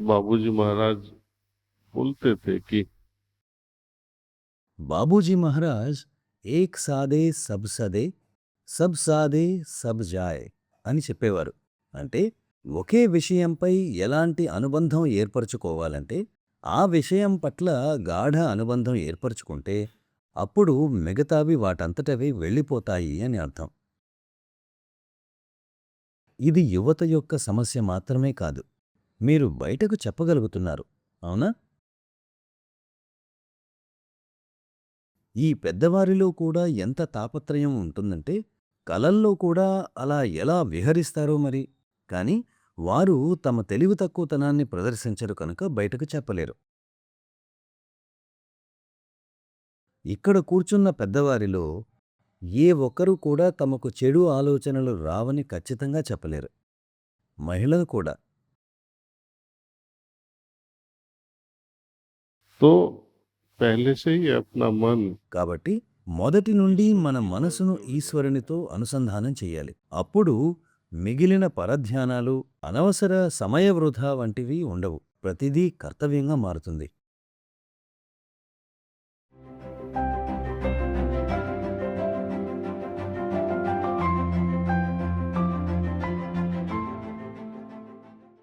बाबूजी महाराज बोलते थे कि బాబూజీ మహారాజ్ ఏక్ సాదే సబ్ సదే సబ్ సాదే సబ్ జాయ్ అని చెప్పేవారు. అంటే ఒకే విషయంపై ఎలాంటి అనుబంధం ఏర్పరచుకోవాలంటే ఆ విషయం పట్ల గాఢ అనుబంధం ఏర్పరచుకుంటే అప్పుడు మిగతావి వాటంతటవే వెళ్ళిపోతాయి అని అర్థం. ఇది యువత యొక్క సమస్య మాత్రమే కాదు. మీరు బయటకు చెప్పగలుగుతున్నారు, అవునా? ఈ పెద్దవారిలో కూడా ఎంత తాపత్రయం ఉంటుందంటే కలల్లో కూడా అలా ఎలా విహరిస్తారో మరి. కాని వారు తమ తెలివి తక్కువతనాన్ని ప్రదర్శించరు కనుక బయటకు చెప్పలేరు. ఇక్కడ కూర్చున్న పెద్దవారిలో ఏ ఒక్కరూ కూడా తమకు చెడు ఆలోచనలు రావని ఖచ్చితంగా చెప్పలేరు. మహిళలు కూడా. तो पहले से ही अपना मन కాబట్టి మొదటి నుండి మన మనసును ఈశ్వరునితో అనుసంధానం చెయ్యాలి. అప్పుడు మిగిలిన పరధ్యానాలు, అనవసర సమయ వృధా వంటివి ఉండవు. ప్రతిదీ కర్తవ్యంగా మారుతుంది.